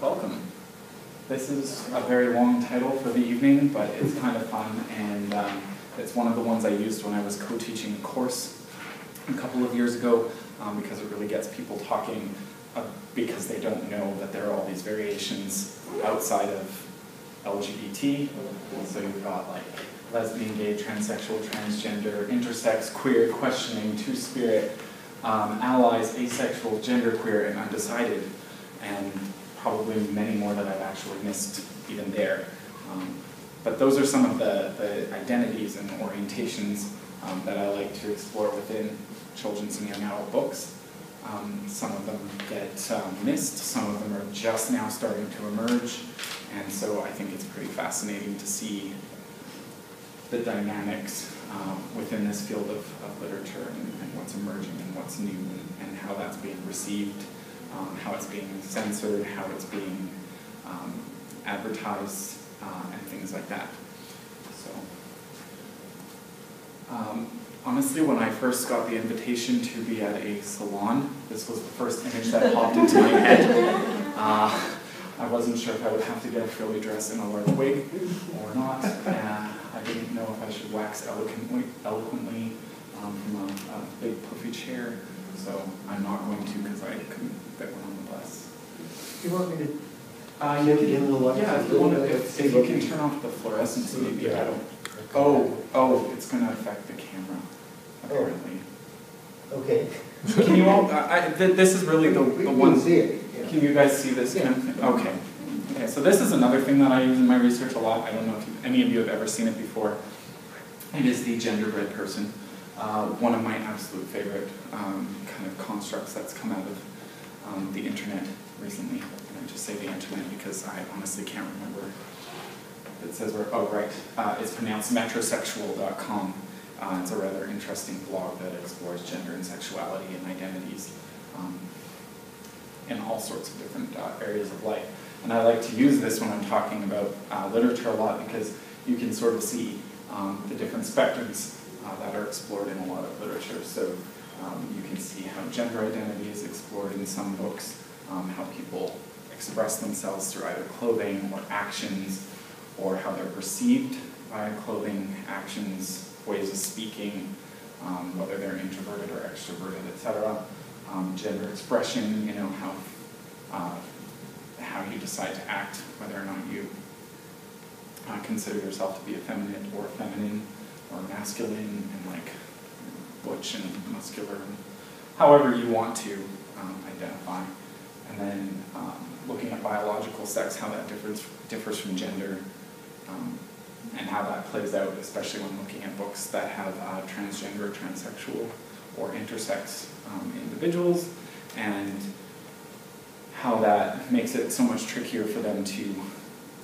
Welcome. This is a very long title for the evening, but it's kind of fun, and it's one of the ones I used when I was co-teaching a course a couple of years ago, because it really gets people talking, because they don't know that there are all these variations outside of LGBT. So you've got like lesbian, gay, transsexual, transgender, intersex, queer, questioning, two-spirit, allies, asexual, genderqueer, and undecided, and probably many more that I've actually missed even there. But those are some of the identities and orientations that I like to explore within children's and young adult books. Some of them get missed, some of them are just now starting to emerge, and so I think it's pretty fascinating to see the dynamics within this field of literature and what's emerging and what's new and how that's being received, how it's being censored, how it's being advertised, and things like that. So, honestly, when I first got the invitation to be at a salon, this was the first image that popped into my head. I wasn't sure if I would have to get a frilly dress and a large wig or not. I didn't know if I should wax eloquently from a big puffy chair, so I'm not going to because I couldn't fit one on the bus. You want me to? Yeah, if you can turn off the fluorescence, maybe I don't. Oh, it's going to affect the camera, apparently. Oh. Okay. Can you all? This is really the one. See it. Yeah. Can you guys see this kind of thing? Okay. Okay. So this is another thing that I use in my research a lot. I don't know if any of you have ever seen it before. It is the genderbread person. One of my absolute favorite kind of constructs that's come out of the internet recently. And I just say the internet because I honestly can't remember. It says where, oh right, it's pronounced metrosexual.com. It's a rather interesting blog that explores gender and sexuality and identities in all sorts of different areas of life. And I like to use this when I'm talking about literature a lot because you can sort of see the different spectrums that are explored in a lot of literature. So you can see how gender identity is explored in some books, how people express themselves through either clothing or actions, or how they're perceived by clothing, actions, ways of speaking, whether they're introverted or extroverted, etc. Gender expression, you know, how you decide to act, whether or not you consider yourself to be effeminate or feminine or masculine and like butch and muscular, and however you want to identify. And then looking at biological sex, how that differs from gender, and how that plays out, especially when looking at books that have transgender, transsexual, or intersex individuals, and how that makes it so much trickier for them to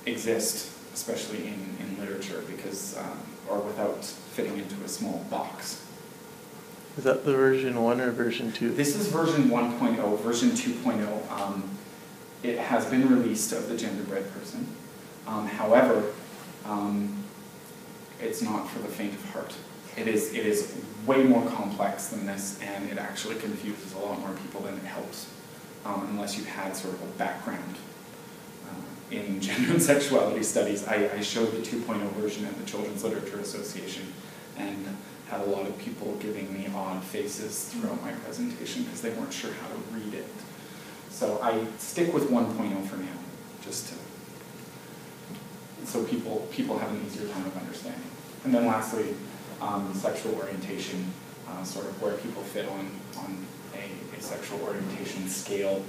exist, especially in literature, because or without fitting into a small box. Is that the version 1 or version 2? This is version 1.0. Version 2.0, it has been released of the genderbread person. However, it's not for the faint of heart. It is way more complex than this, and it actually confuses a lot more people than it helps, unless you've had sort of a background in gender and sexuality studies. I showed the 2.0 version at the Children's Literature Association, and had a lot of people giving me odd faces throughout my presentation because they weren't sure how to read it. So I stick with 1.0 for now, just to, so people have an easier time of understanding. And then lastly, sexual orientation, sort of where people fit on a sexual orientation scale,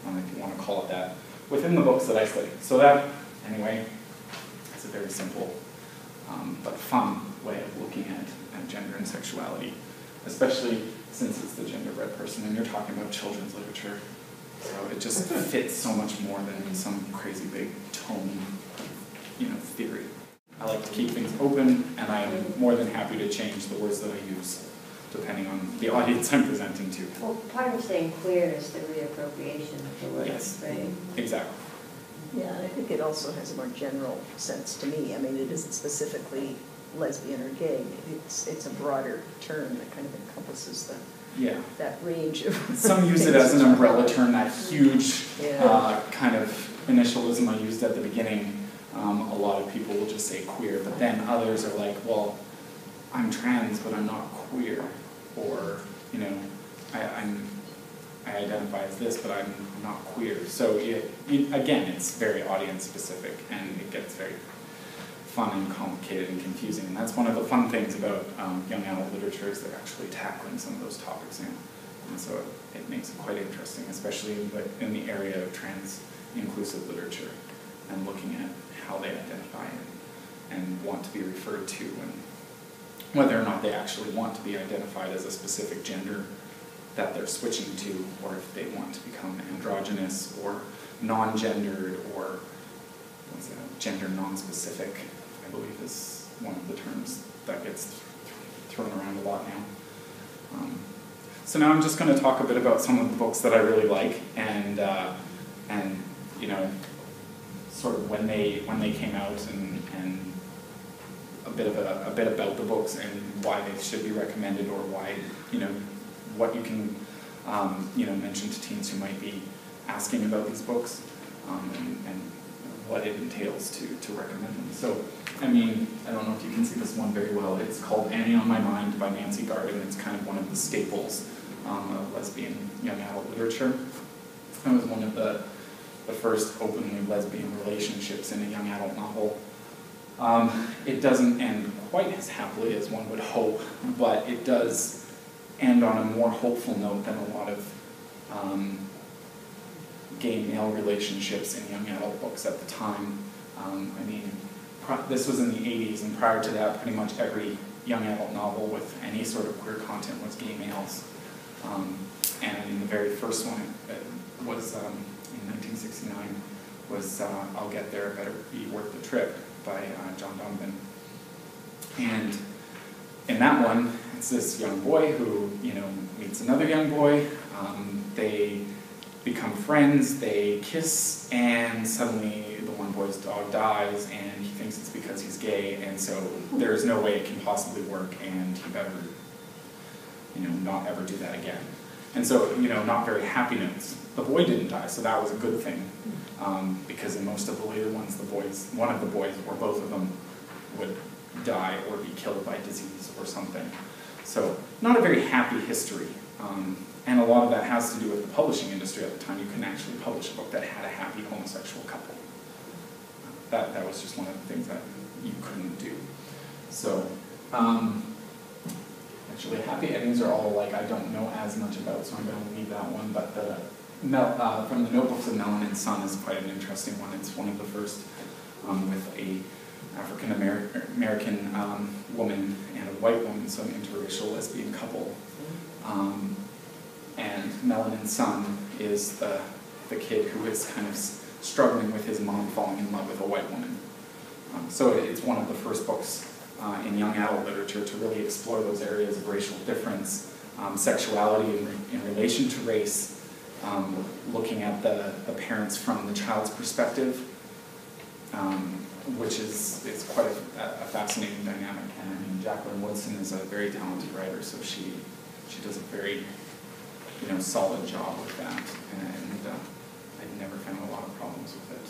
if you want to call it that, within the books that I study. So that, anyway, is a very simple but fun way of looking at gender and sexuality, especially since it's the genderbread person and you're talking about children's literature. So it just fits so much more than some crazy big tome, theory. I like to keep things open, and I am more than happy to change the words that I use, depending on the audience I'm presenting to. Well, part of saying queer is the reappropriation of the word, yes, right? Exactly. Yeah, and I think it also has a more general sense to me. I mean, it isn't specifically lesbian or gay. It's a broader term that kind of encompasses that range of some use it as an umbrella term, that huge kind of initialism I used at the beginning, a lot of people will just say queer, but then others are like, well, I'm trans, but I'm not queer, or, you know, I identify as this, but I'm not queer. So again, it's very audience specific, and it gets very fun and complicated and confusing. And that's one of the fun things about young adult literature, is they're actually tackling some of those topics in. And so it makes it quite interesting, especially in the area of trans inclusive literature, and looking at how they identify and want to be referred to, and whether or not they actually want to be identified as a specific gender that they're switching to, or if they want to become androgynous or non-gendered, or what's that, gender non-specific, I believe is one of the terms that gets thrown around a lot now. So now I'm just going to talk a bit about some of the books that I really like, and you know, sort of when they came out, and a bit about the books and why they should be recommended, or why, you know, what you can you know, mention to teens who might be asking about these books, and what it entails to recommend them. So, I mean, I don't know if you can see this one very well. It's called Annie on My Mind by Nancy Garden. It's kind of one of the staples of lesbian young adult literature. It was one of the first openly lesbian relationships in a young adult novel. It doesn't end quite as happily as one would hope, but it does end on a more hopeful note than a lot of gay male relationships in young adult books at the time. I mean, this was in the 80s, and prior to that, pretty much every young adult novel with any sort of queer content was gay males. And the very first one was in 1969 was I'll Get There, Better Be Worth the Trip by John Donovan. And in that one, it's this young boy who, you know, meets another young boy. They become friends, they kiss, and suddenly the one boy's dog dies, and he thinks it's because he's gay, and so there's no way it can possibly work, and he better, you know, not ever do that again. And so, you know, not very happy notes. The boy didn't die, so that was a good thing, because in most of the later ones, one of the boys, or both of them, would die or be killed by disease or something. So, not a very happy history. And a lot of that has to do with the publishing industry at the time. You couldn't actually publish a book that had a happy homosexual couple. That was just one of the things that you couldn't do. So, actually, happy endings are all like I don't know as much about, so I'm going to leave that one. But from the Notebooks of Melon and Sun is quite an interesting one. It's one of the first with a African American woman and a white woman, so an interracial lesbian couple. And Melon and Sun is the kid who is kind of struggling with his mom falling in love with a white woman. So it's one of the first books in young adult literature to really explore those areas of racial difference, sexuality in relation to race, looking at the parents from the child's perspective, which is quite a fascinating dynamic. And I mean, Jacqueline Woodson is a very talented writer, so she does a very, you know, solid job with that, and I've never found a lot of problems with it.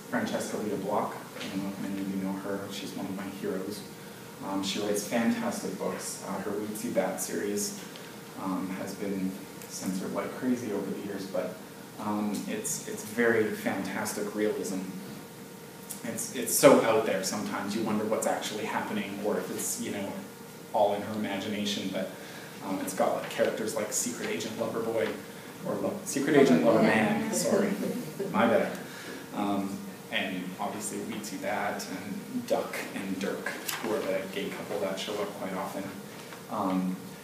Francesca Lita Block, I don't know if many of you know her, she's one of my heroes. She writes fantastic books. Her Weedsy Bat series has been censored like crazy over the years, but it's very fantastic realism. It's so out there sometimes you wonder what's actually happening, or if it's, you know, all in her imagination, but it's got like characters like Secret Agent Loverboy, or Secret Agent Loverman, sorry, my bad. And obviously Weedsy Bat and Duck and Dirk, who are the gay couple that show up quite often.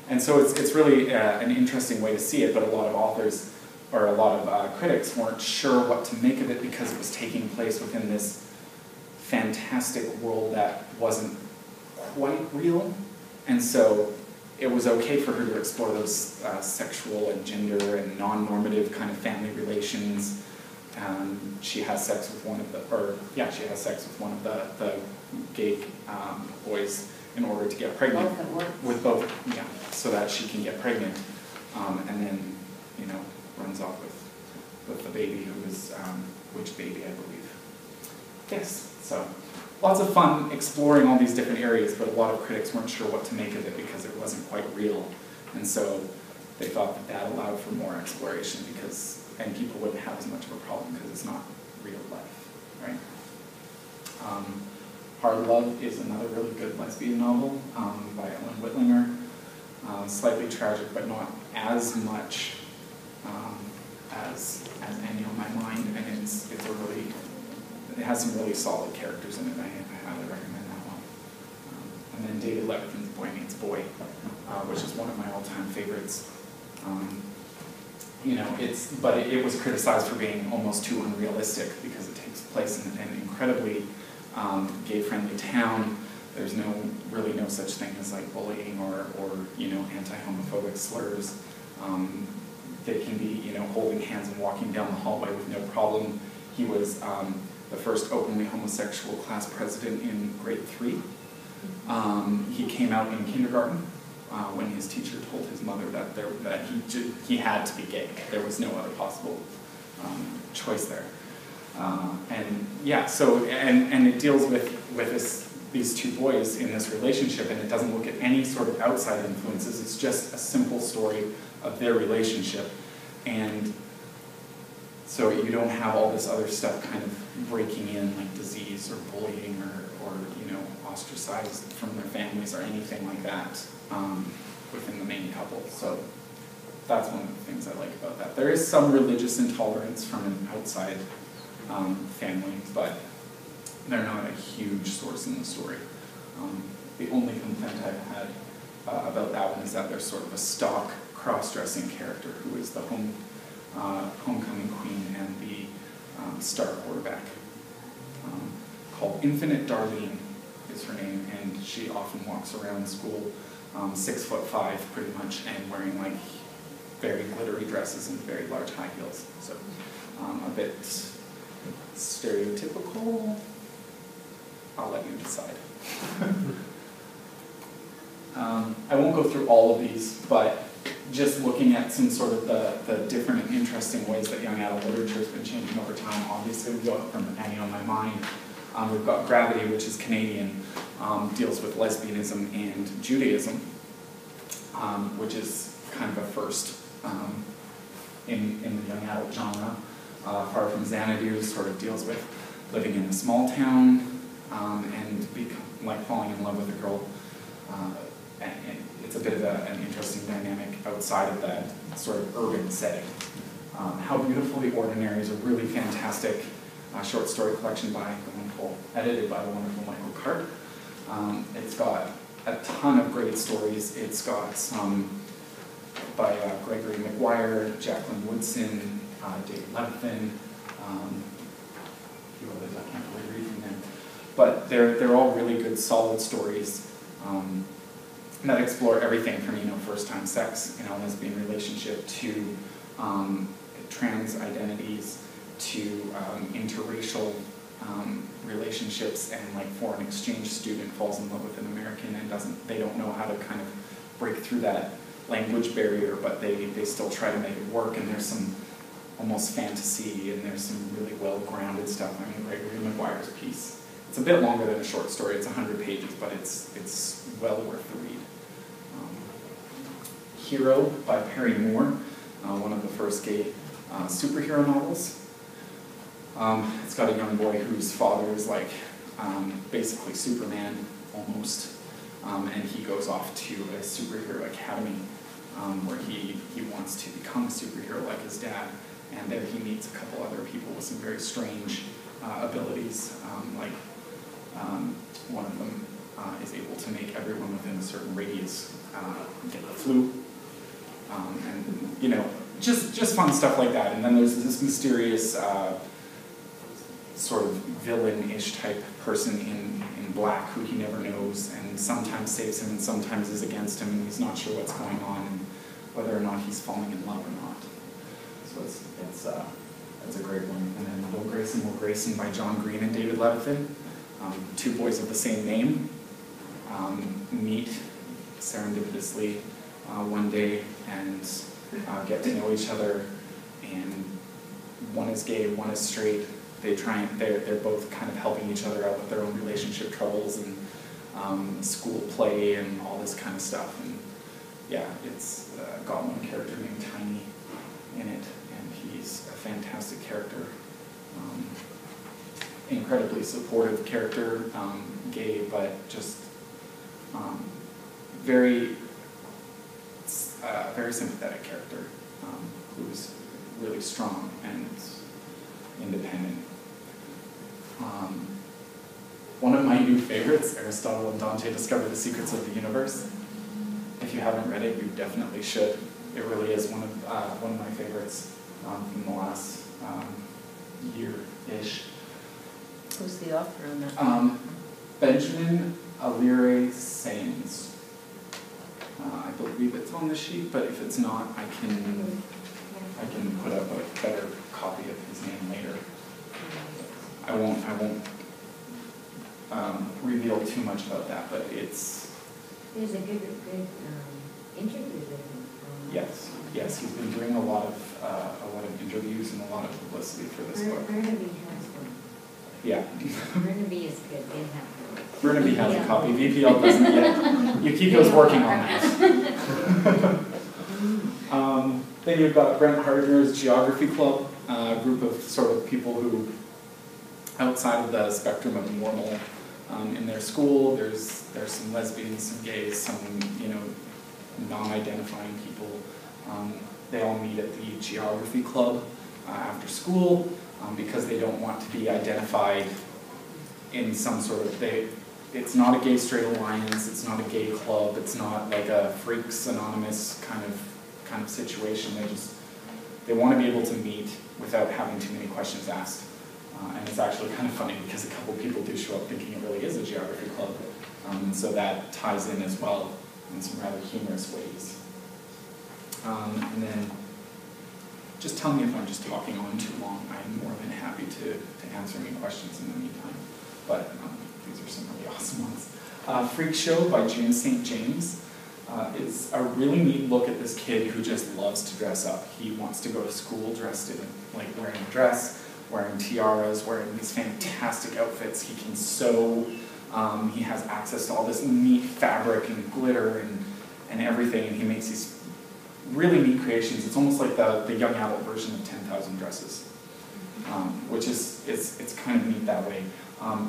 And so it's really an interesting way to see it, but a lot of authors, or a lot of critics, weren't sure what to make of it because it was taking place within this fantastic world that wasn't quite real. And so it was okay for her to explore those sexual and gender and non-normative kind of family relations. She has sex with one of the gay boys in order to get pregnant. Both at once. With both, yeah, so that she can get pregnant, and then, you know, runs off with baby who was Which Baby, I believe. Yes, so lots of fun exploring all these different areas, but a lot of critics weren't sure what to make of it because it wasn't quite real. And so they thought that that allowed for more exploration and people wouldn't have as much of a problem because it's not real life, right? Hard Love is another really good lesbian novel by Ellen Whitlinger. Slightly tragic, but not as much as Any on My Mind, and it has some really solid characters in it. I highly recommend that one. And then David Levithan's Boy Meets Boy, which is one of my all-time favorites. It was criticized for being almost too unrealistic because it takes place in an incredibly gay-friendly town. There's really no such thing as like bullying or anti-homophobic slurs. They can be holding hands and walking down the hallway with no problem. He was the first openly homosexual class president in grade 3. He came out in kindergarten when his teacher told his mother that he had to be gay. There was no other possible choice there. And it deals with these two boys in this relationship, and it doesn't look at any sort of outside influences. It's just a simple story of their relationship. And so you don't have all this other stuff kind of breaking in, like disease or bullying or ostracized from their families or anything like that within the main couple. So that's one of the things I like about that. There is some religious intolerance from an outside family, but they're not a huge source in the story. The only complaint I've had about that one is that there's sort of a stock cross-dressing character who is the homecoming queen and the star quarterback. Called Infinite Darlene is her name, and she often walks around school 6'5" pretty much, and wearing like very glittery dresses and very large high heels. So a bit stereotypical. I'll let you decide. I won't go through all of these, but just looking at some sort of the different and interesting ways that young adult literature has been changing over time. Obviously, we go from Any on My Mind. We've got Gravity, which is Canadian, deals with lesbianism and Judaism, which is kind of a first in the young adult genre. Far From Xanadu sort of deals with living in a small town and falling in love with a girl. And it's a bit of an interesting dynamic outside of that sort of urban setting. How Beautifully Ordinary is a really fantastic short story collection edited by the wonderful Michael Cart. It's got a ton of great stories. It's got some by Gregory Maguire, Jacqueline Woodson, David Levithan, a few others I can't really read from them. But they're all really good, solid stories that explore everything from first-time sex in a lesbian relationship to trans identities to interracial relationships, and like foreign exchange student falls in love with an American and they don't know how to kind of break through that language barrier, but they still try to make it work, and there's some almost fantasy, and there's some really well-grounded stuff. I mean, Gregory Maguire's piece, it's a bit longer than a short story, it's 100 pages, but it's well worth the read. Hero by Perry Moore, one of the first gay superhero novels. It's got a young boy whose father is like basically Superman, almost, and he goes off to a superhero academy where he wants to become a superhero like his dad, and there he meets a couple other people with some very strange abilities, one of them is able to make everyone within a certain radius get the flu, and just fun stuff like that. And then there's this mysterious sort of villain-ish type person in black who he never knows, and sometimes saves him and sometimes is against him, and he's not sure what's going on and whether or not he's falling in love or not. So it's a great one. And then Will Grayson by John Green and David Levithan. Two boys of the same name meet serendipitously one day and get to know each other, and One is gay, one is straight. They're both kind of helping each other out with their own relationship troubles and school play and all this kind of stuff. And yeah, it's got one character named Tiny in it, and he's a fantastic character. Incredibly supportive character, gay, but just very sympathetic character, who's really strong and independent. One of my new favorites, Aristotle and Dante Discover the Secrets of the Universe. If you haven't read it, you definitely should. It really is one of my favorites from the last year-ish. Who's the author on that? Benjamin Alire Sains. I believe it's on the sheet, but if it's not, I can put up a better copy of his name later. I won't reveal too much about that, but it's. There's a good interview with him. Yes, he's been doing a lot of interviews and a lot of publicity for this book. Burnaby has one. Yeah. Burnaby is good. They have one. Burnaby has a copy. VPL doesn't yet. Yukiko's working on that. Then you've got Brent Hardner's Geography Club, a group of sort of people who, outside of the spectrum of normal, in their school, there's some lesbians, some gays, some non-identifying people. They all meet at the Geography Club after school because they don't want to be identified in some sort of it's not a gay straight alliance, it's not a gay club, it's not like a Freaks Anonymous kind of situation. They want to be able to meet without having too many questions asked. And it's actually kind of funny because a couple people do show up thinking it really is a geography club. And so that ties in as well in some rather humorous ways. And then just tell me if I'm just talking on too long. I'm more than happy to answer any questions in the meantime. But these are some really awesome ones. Freak Show by June St. James. It's a really neat look at this kid who just loves to dress up. He wants to go to school dressed in, like, wearing a dress, wearing tiaras, wearing these fantastic outfits. He can sew. He has access to all this neat fabric and glitter and everything, and he makes these really neat creations. It's almost like the young adult version of 10,000 Dresses, which is it's kind of neat that way.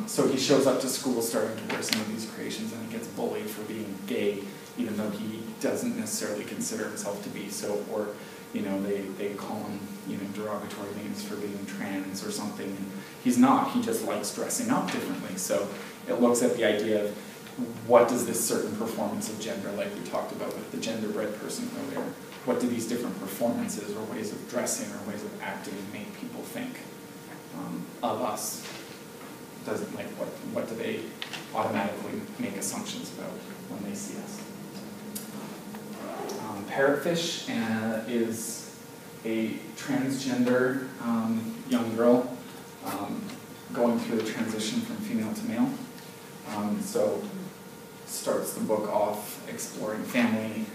So he shows up to school starting to wear some of these creations, and he gets bullied for being gay, even though he doesn't necessarily consider himself to be so, or they call him derogatory names for being trans or something, and he's not. He just likes dressing up differently. So it looks at the idea of what does this certain performance of gender, like we talked about with the genderbread person earlier, what do these different performances or ways of dressing or ways of acting make people think of us? What do they automatically make assumptions about when they see us? Parrotfish is a transgender young girl going through the transition from female to male. So starts the book off exploring family,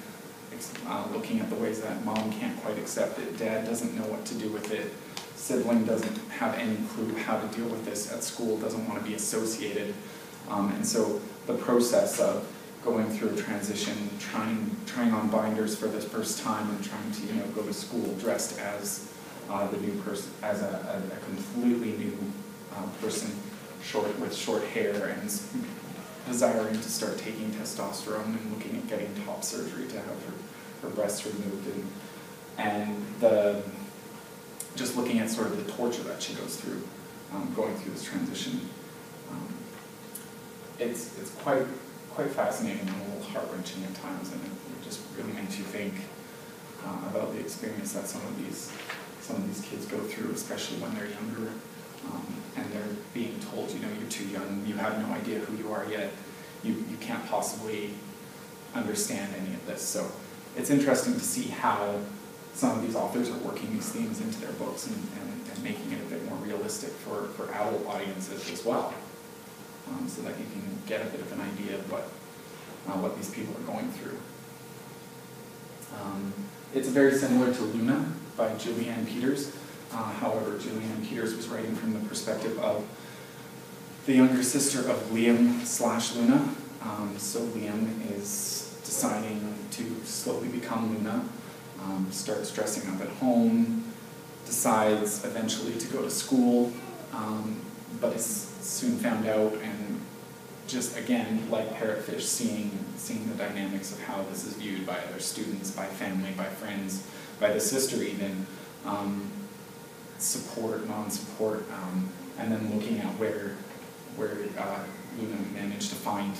looking at the ways that mom can't quite accept it, dad doesn't know what to do with it, sibling doesn't have any clue how to deal with this at school, doesn't want to be associated. And so the process of going through a transition, trying on binders for the first time, and trying to go to school dressed as the new person, as a completely new person, with short hair, and desiring to start taking testosterone and looking at getting top surgery to have her breasts removed, and just looking at sort of the torture that she goes through going through this transition. It's quite fascinating and a little heart-wrenching at times, and it just really makes you think about the experience that some of these kids go through, especially when they're younger, and they're being told, you're too young, you have no idea who you are yet, you can't possibly understand any of this. So it's interesting to see how some of these authors are working these themes into their books and making it a bit more realistic for adult audiences as well, so that you can get a bit of an idea of what these people are going through. It's very similar to Luna by Julianne Peters. However, Julianne Peters was writing from the perspective of the younger sister of Liam/Luna. So Liam is deciding to slowly become Luna, starts dressing up at home, decides eventually to go to school, but is soon found out, and just again, like Parrotfish, seeing the dynamics of how this is viewed by other students, by family, by friends, by the sister even, support, non-support, and then looking at where Luna managed to find,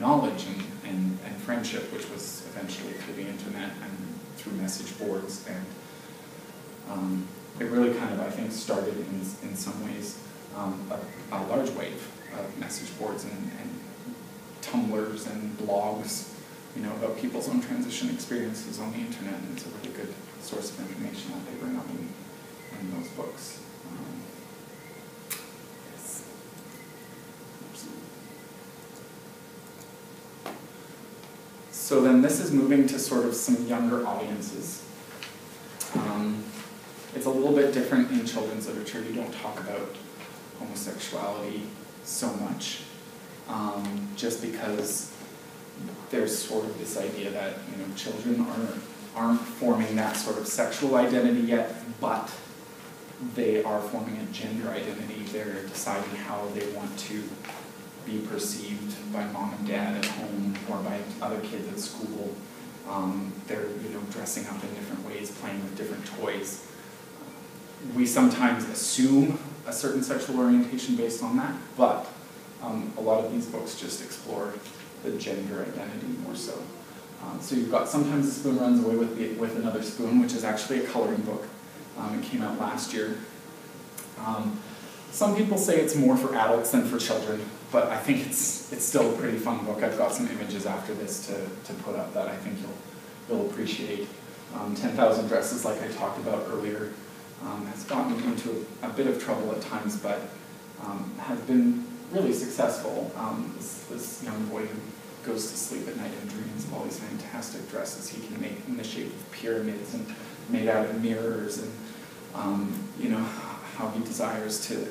knowledge and friendship, which was eventually through the internet and through message boards, and it really kind of, I think, started in some ways a large wave of message boards and Tumblrs and blogs, about people's own transition experiences on the internet, and it's a really good source of information that they bring up in those books. Yes. So then this is moving to sort of some younger audiences. It's a little bit different in children's literature. You don't talk about homosexuality so much, just because there's sort of this idea that children aren't forming that sort of sexual identity yet, but they are forming a gender identity. They're deciding how they want to be perceived by mom and dad at home or by other kids at school. They're dressing up in different ways, playing with different toys. We sometimes assume a certain sexual orientation based on that, but a lot of these books just explore the gender identity more so. So you've got Sometimes the Spoon Runs Away with Another Spoon, which is actually a coloring book. It came out last year. Some people say it's more for adults than for children, but I think it's still a pretty fun book. I've got some images after this to put up that I think you'll appreciate. 10,000 Dresses, like I talked about earlier, has gotten into a bit of trouble at times, but has been really successful. This young boy who goes to sleep at night and dreams of all these fantastic dresses he can make in the shape of pyramids and made out of mirrors, and how he desires to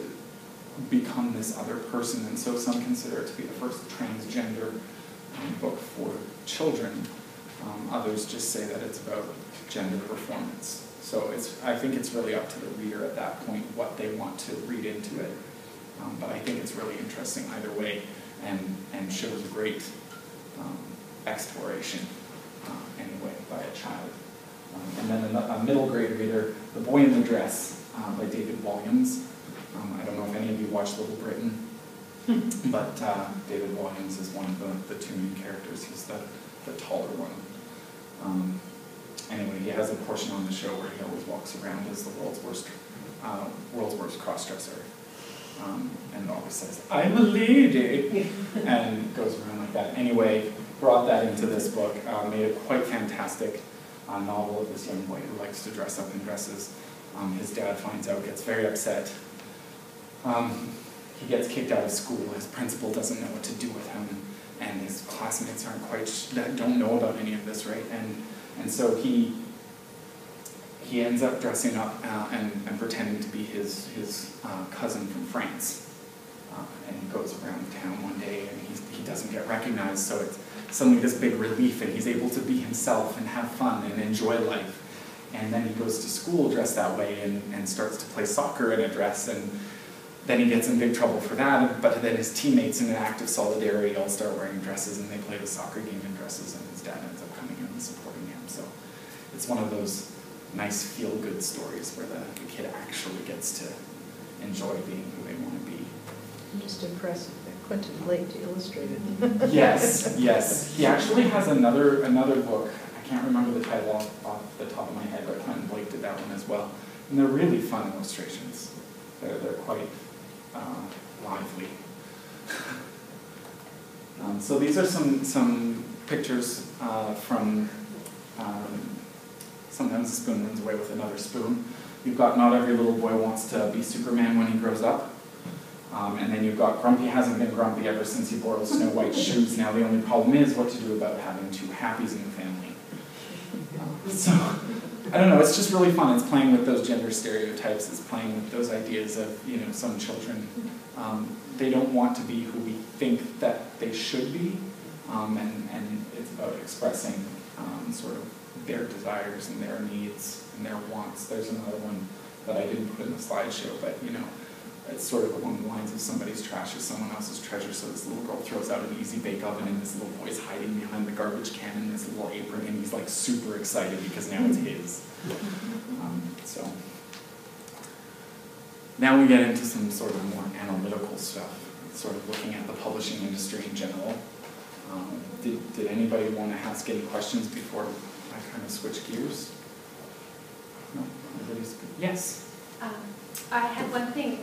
become this other person. And so some consider it to be the first transgender book for children. Others just say that it's about gender performance. So I think it's really up to the reader at that point what they want to read into it. But I think it's really interesting either way, and shows great exploration anyway by a child. And then a middle grade reader, The Boy in the Dress by David Walliams. I don't know if any of you watched Little Britain, but David Walliams is one of the two main characters. He's the taller one. Anyway, he has a portion on the show where he always walks around as the world's worst cross-dresser. And always says, "I'm a lady," and goes around like that. Anyway, brought that into this book, made a quite fantastic novel of this young boy who likes to dress up in dresses. His dad finds out, gets very upset. He gets kicked out of school. His principal doesn't know what to do with him, and his classmates don't know about any of this, right? And so he ends up dressing up and pretending to be his cousin from France. And he goes around town one day and he doesn't get recognized, so it's suddenly this big relief, and he's able to be himself and have fun and enjoy life. And then he goes to school dressed that way and starts to play soccer in a dress, and then he gets in big trouble for that, but then his teammates, in an act of solidarity, all start wearing dresses, and they play the soccer game in dresses, and his dad ends up coming in and supporting him. So it's one of those nice feel-good stories where the kid actually gets to enjoy being who they want to be. I'm just impressed that Quentin Blake illustrated. Yes, yes. He actually has another book. I can't remember the title off the top of my head, but Quentin Blake did that one as well. And they're really fun illustrations. They're quite lively. So these are some pictures from Sometimes the Spoon Runs Away with Another Spoon. You've got Not Every Little Boy Wants to Be Superman When He Grows Up. And then you've got Grumpy Hasn't Been Grumpy Ever Since He Borrowed Snow White's Shoes. Now the only problem is what to do about having two Happies in the family. So I don't know, it's just really fun. It's playing with those gender stereotypes. It's playing with those ideas of, some children, they don't want to be who we think that they should be. And it's about expressing sort of their desires and their needs and their wants. There's another one that I didn't put in the slideshow, but it's sort of along the lines of somebody's trash is someone else's treasure. So this little girl throws out an easy bake oven and this little boy's hiding behind the garbage can in this little apron and he's like super excited because now it's his. So now we get into some sort of more analytical stuff, sort of looking at the publishing industry in general. Did anybody want to ask any questions before I kind of switch gears? No? Everybody's good? Yes? I had one thing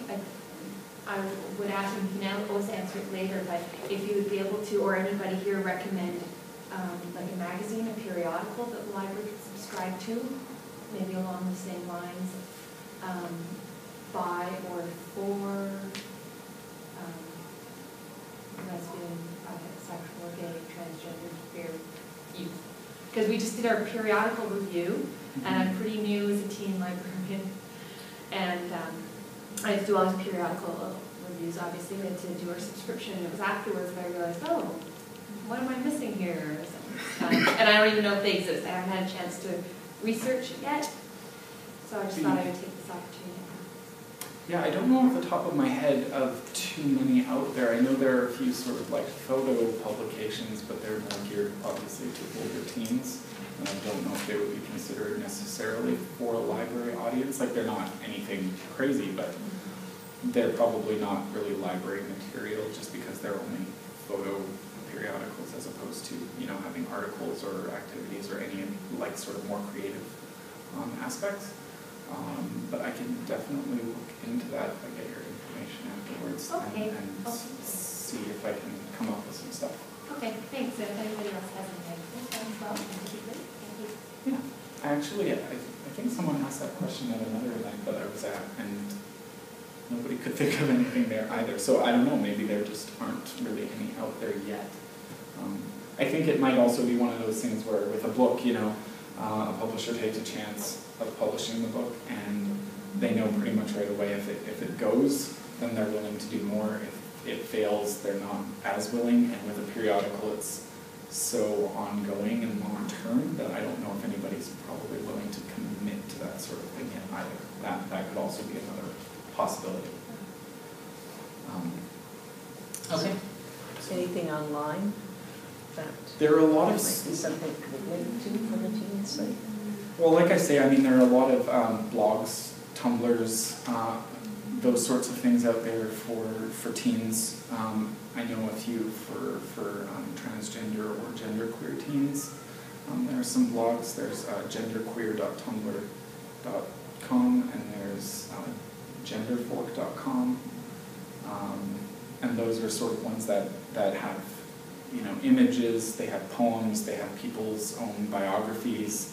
I would ask, and you can always answer it later, but if you would be able to, or anybody here recommend like a magazine, a periodical that the library could subscribe to, maybe along the same lines, by or for lesbian, bisexual, gay, transgender, queer youth. Because we just did our periodical review, and I'm pretty new as a teen librarian, and I have to do all these periodical reviews. Obviously, we had to do our subscription, and it was afterwards that I realized, oh, what am I missing here? And I don't even know if they exist. I haven't had a chance to research it yet, so I just thought I would take this opportunity. Yeah, I don't know off the top of my head of too many out there. I know there are a few sort of like photo publications, but they're more geared obviously to older teens. And I don't know if they would be considered necessarily for a library audience. Like they're not anything crazy, but they're probably not really library material just because they're only photo periodicals as opposed to, having articles or activities or any like sort of more creative aspects. But I can definitely look into that if I get your information afterwards. Okay. And see if I can come up with some stuff. Okay, thanks. If anybody else has anything, well, thank you. Yeah, I think someone asked that question at another event that I was at, and nobody could think of anything there either. So I don't know, maybe there just aren't really any out there yet. I think it might also be one of those things where with a book, a publisher takes a chance of publishing the book, and they know pretty much right away if it goes, then they're willing to do more. If it fails, they're not as willing, and with a periodical, it's so ongoing and long-term that I don't know if anybody's probably willing to commit to that sort of thing yet either. That could also be another possibility. Okay. Anything online? There are a lot of... Might be something to link to from the teen site. Well, like I say, there are a lot of blogs, Tumblrs, those sorts of things out there for teens. I know a few for transgender or genderqueer teens. There are some blogs. There's genderqueer.tumblr.com, and there's genderfork.com. And those are sort of ones that have images, they have poems, they have people's own biographies,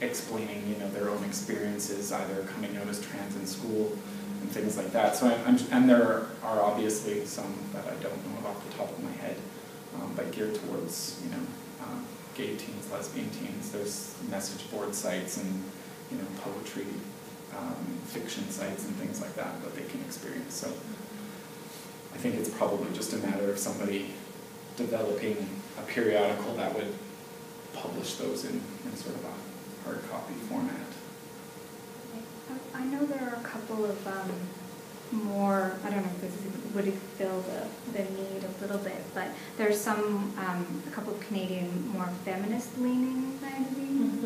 explaining, their own experiences, either coming out as trans in school and things like that. So and there are obviously some that I don't know off the top of my head, but geared towards, gay teens, lesbian teens. There's message board sites and, poetry, fiction sites and things like that they can experience. So I think it's probably just a matter of somebody developing a periodical that would publish those in sort of a hard copy format. I know there are a couple of more, I don't know if this would fill the need a little bit, but there's some, a couple of Canadian more feminist-leaning magazines,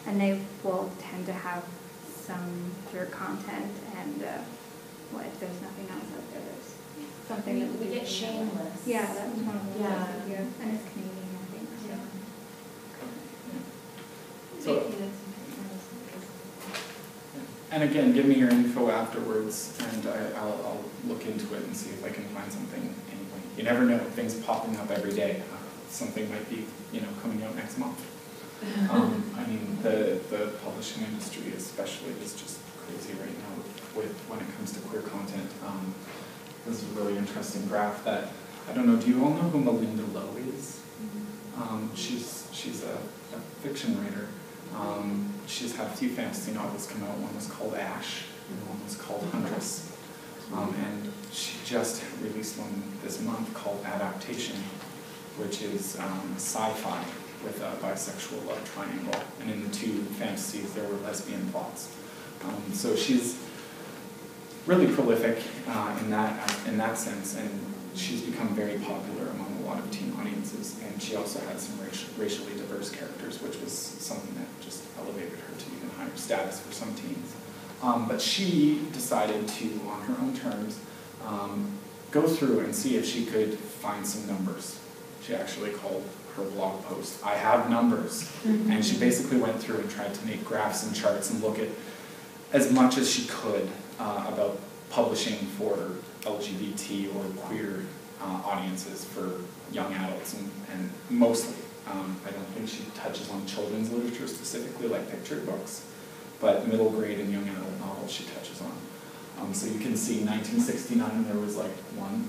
and they will tend to have some queer content, and if there's nothing else out there, there's something that we get Shameless. Yeah, that was one of them. Yeah. And it's Canadian, I think. So, and again, give me your info afterwards, and I'll look into it and see if I can find something anyway. You never know, things popping up every day. Something might be, coming out next month. The publishing industry especially is just crazy right now when it comes to queer content. This is a really interesting graph that, I don't know, do you all know who Melinda Lowe is? She's a fiction writer, She's had a few fantasy novels come out. One was called Ash, and one was called Huntress. And she just released one this month called Adaptation, which is sci-fi with a bisexual love triangle. And in the two fantasies, there were lesbian plots. So she's really prolific in that sense, and she's become very popular among a lot of teen audiences. And she also had some racially diverse characters, which was something that just elevated her to even higher status for some teens. But she decided to, on her own terms, go through and see if she could find some numbers. She actually called her blog post, "I Have Numbers." And she basically went through and tried to make graphs and charts and look at as much as she could about publishing for LGBT or queer audiences for young adults, and mostly. I don't think she touches on children's literature specifically, like picture books, but middle grade and young adult novels she touches on. So you can see 1969 there was like one,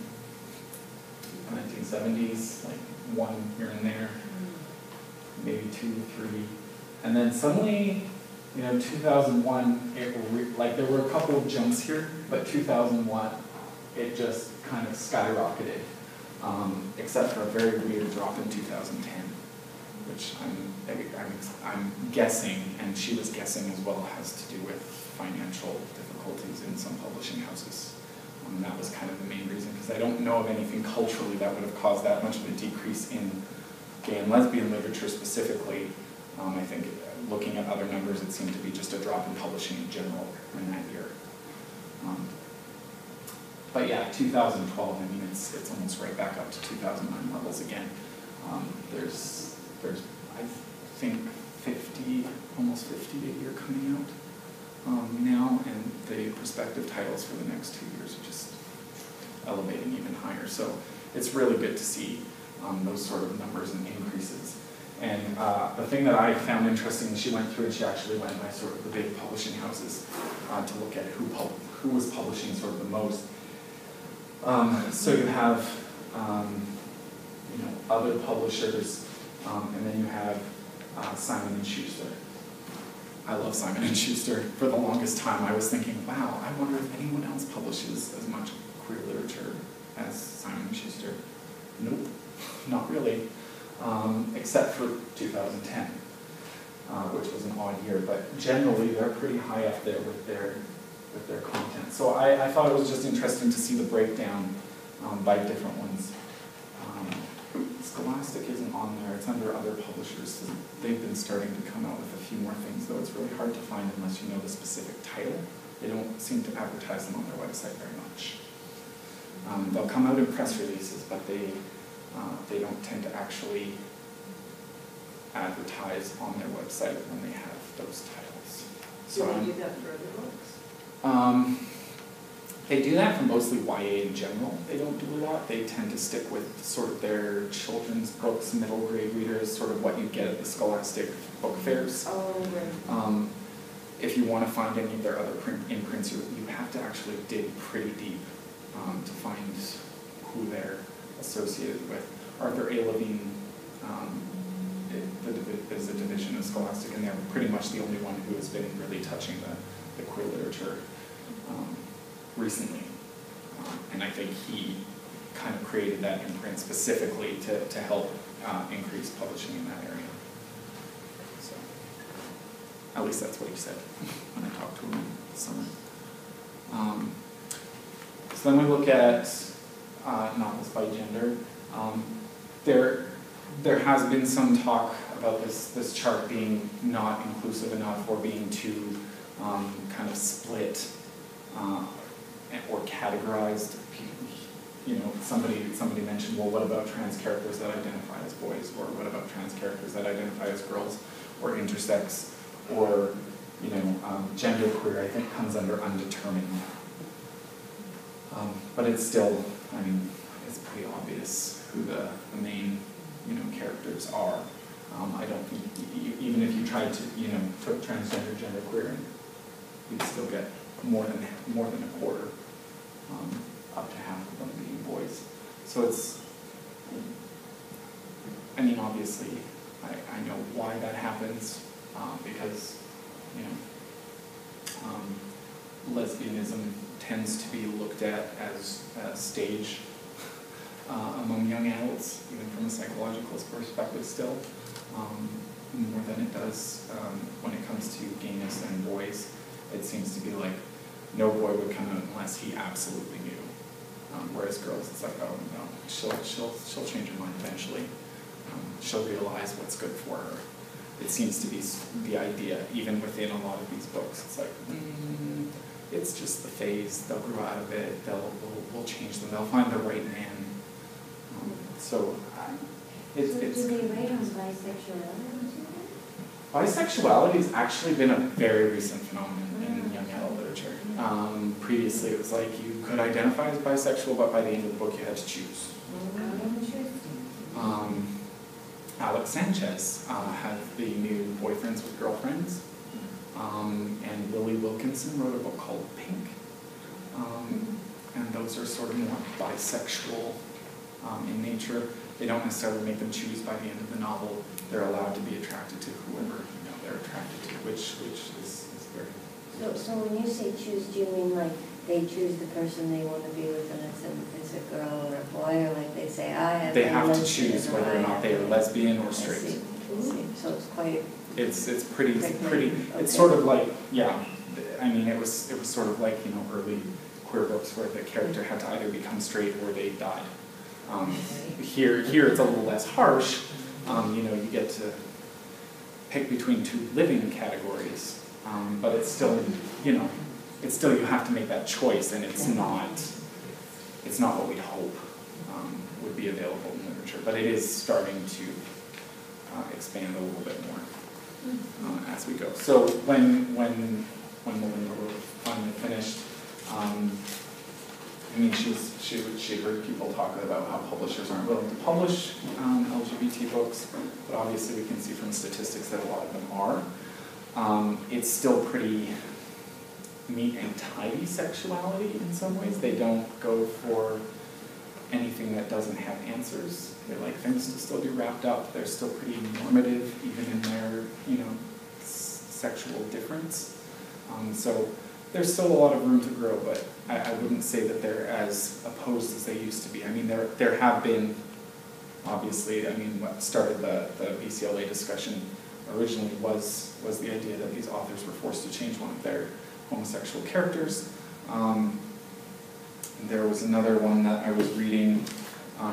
1970s like one here and there, maybe 2 or 3, and then suddenly, 2001, there were a couple of jumps here, but 2001 it just kind of skyrocketed, except for a very weird drop in 2010, which I'm guessing, and she was guessing as well, has to do with financial difficulties in some publishing houses. That was kind of the main reason, because I don't know of anything culturally that would have caused that much of a decrease in gay and lesbian literature specifically. I think looking at other numbers, it seemed to be just a drop in publishing in general in that year. But yeah, 2012, it's almost right back up to 2009 levels again. There's I think almost 50 a year coming out now, and the prospective titles for the next 2 years are just elevating even higher. So it's really good to see those sort of numbers and increases. And the thing that I found interesting, she went through and she actually went by sort of the big publishing houses to look at who was publishing sort of the most. So you have other publishers, and then you have Simon & Schuster. I love Simon & Schuster. For the longest time I was thinking, wow, I wonder if anyone else publishes as much queer literature as Simon & Schuster. Nope, not really, except for 2010, which was an odd year, but generally they're pretty high up there with their content. So I thought it was just interesting to see the breakdown by different ones. Scholastic isn't on there, it's under other publishers. They've been starting to come out with a few more things, though it's really hard to find unless you know the specific title. They don't seem to advertise them on their website very much. They'll come out in press releases, but they don't tend to actually advertise on their website when they have those titles. So Do they do that for other books? They do that for mostly YA in general. They don't do a lot. They tend to stick with sort of their children's books, middle grade readers, sort of what you get at the Scholastic book fairs. Oh, right. If you want to find any of their other imprints, you have to actually dig pretty deep to find who they're associated with. Arthur A. Levine is a division of Scholastic, and they're pretty much the only one who has been really touching the queer literature recently. And I think he kind of created that imprint specifically to help increase publishing in that area. So, at least that's what he said when I talked to him in the summer. So then we look at novels by gender. There has been some talk about this chart being not inclusive enough, or being too kind of split or categorized. Somebody mentioned, well, what about trans characters that identify as boys, or what about trans characters that identify as girls, or intersex, or genderqueer? I think comes under undetermined. But it's still, it's pretty obvious who the main characters are. I don't think even if you tried to put transgender, genderqueer in, you'd still get more than a quarter, up to half of them being boys. So it's, obviously, I know why that happens. because, you know, lesbianism tends to be looked at as a stage among young adults, even from a psychological perspective still, more than it does when it comes to gayness and boys. It seems to be like no boy would come out unless he absolutely knew. Whereas girls, it's like, oh no, she'll change her mind eventually. She'll realize what's good for her. It seems to be the idea, even within a lot of these books. It's like, it's just the phase. They'll grow out of it. We'll change them. They'll find the right man. It's do they write on bisexuality? Bisexuality has actually been a very recent phenomenon in young adult literature. Previously, it was like you could identify as bisexual, but by the end of the book, you had to choose. Alex Sanchez had the new Boyfriends with Girlfriends, and Lily Wilkinson wrote a book called Pink, and those are sort of more bisexual in nature. They don't necessarily make them choose by the end of the novel. They're allowed to be attracted to whoever they're attracted to, which is very. So when you say choose, do you mean like they choose the person they want to be with, and it's a girl or a boy, or like they say I have. They have to choose whether or not they are lesbian or straight. I see. So it's quite. It's pretty. Okay. It's sort of like, yeah. I mean, it was sort of like, early queer books where the character had to either become straight or they died. Here it's a little less harsh. You get to pick between two living categories, but it's still, you have to make that choice, and it's not what we'd hope would be available in literature, but it is starting to expand a little bit more as we go. So when Melinda finally finished, she heard people talk about how publishers aren't willing to publish LGBT books, but obviously we can see from statistics that a lot of them are. It's still pretty neat and tidy sexuality in some ways. They don't go for anything that doesn't have answers. They like things to still be wrapped up. They're still pretty normative, even in their, sexual difference. So there's still a lot of room to grow, but I wouldn't say that they're as opposed as they used to be. I mean, there have been, obviously, what started the BCLA discussion originally was the idea that these authors were forced to change one of their homosexual characters. There was another one that I was reading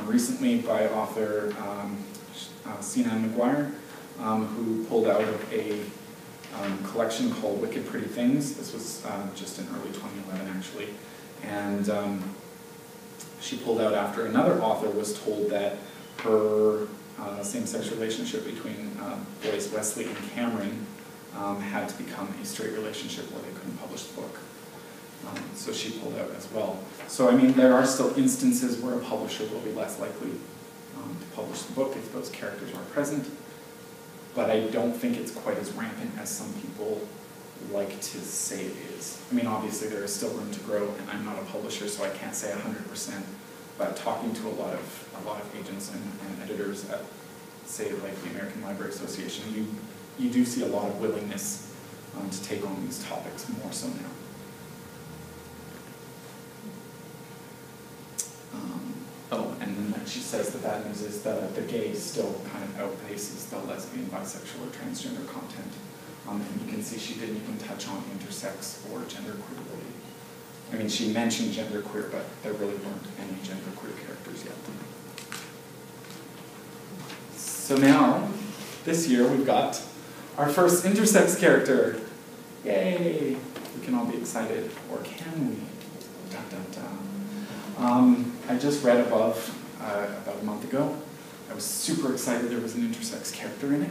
recently by author Sinan McGuire, who pulled out of a collection called Wicked Pretty Things. This was just in early 2011, actually. And she pulled out after another author was told that her same-sex relationship between boys Wesley and Cameron had to become a straight relationship where they couldn't publish the book. So she pulled out as well. So, there are still instances where a publisher will be less likely to publish the book if those characters are present. But I don't think it's quite as rampant as some people like to say it is. Obviously there is still room to grow, and I'm not a publisher, so I can't say 100%. But talking to a lot of agents and editors at, say, like the American Library Association, you do see a lot of willingness to take on these topics more so now. And then she says the bad news is that the gay still kind of outpaces the lesbian, bisexual, or transgender content. And you can see she didn't even touch on intersex or genderqueer. She mentioned genderqueer, but there really weren't any genderqueer characters yet. So now, this year, we've got our first intersex character. Yay! We can all be excited, or can we? Dun, dun, dun. I just read Above about a month ago. I was super excited there was an intersex character in it.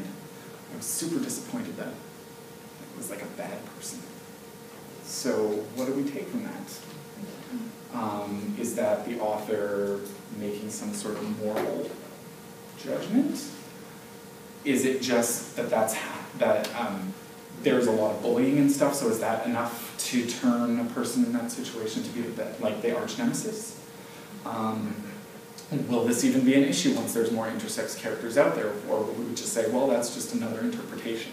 I was super disappointed that it was like a bad person. So what do we take from that? Is that the author making some sort of moral judgment? Is it just that there's a lot of bullying and stuff, so is that enough to turn a person in that situation to be like the arch nemesis? Will this even be an issue once there's more intersex characters out there, or will we just say, well, that's just another interpretation?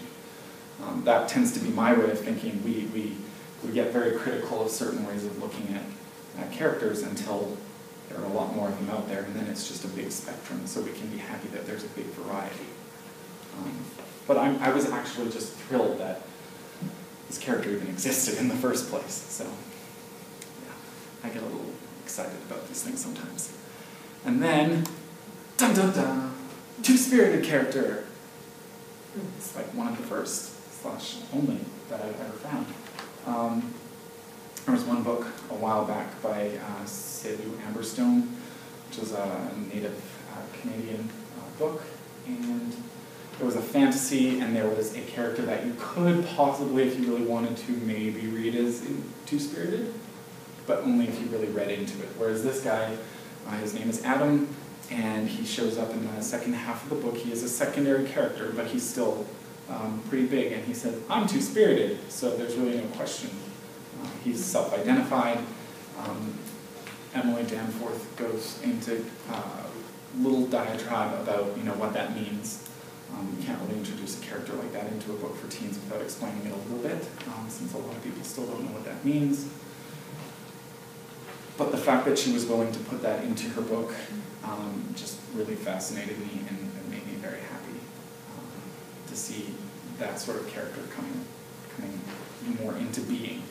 That tends to be my way of thinking. We get very critical of certain ways of looking at characters until there are a lot more of them out there, and then it's just a big spectrum, so we can be happy that there's a big variety. But I was actually just thrilled that this character even existed in the first place, so yeah, I get a little excited about these things sometimes. And then, dun dun dun, two-spirited character. It's like one of the first / only that I've ever found. There was one book a while back by Celu Amberstone, which was a native Canadian book, and it was a fantasy, and there was a character that you could possibly, if you really wanted to, maybe read as two-spirited, but only if you really read into it. Whereas this guy, his name is Adam, and he shows up in the second half of the book. He is a secondary character, but he's still pretty big, and he said, I'm two-spirited, so there's really no question. He's self-identified. Emily Danforth goes into a little diatribe about what that means. You can't really introduce a character like that into a book for teens without explaining it a little bit, since a lot of people still don't know what that means. But the fact that she was willing to put that into her book just really fascinated me and made me very happy to see that sort of character coming more into being.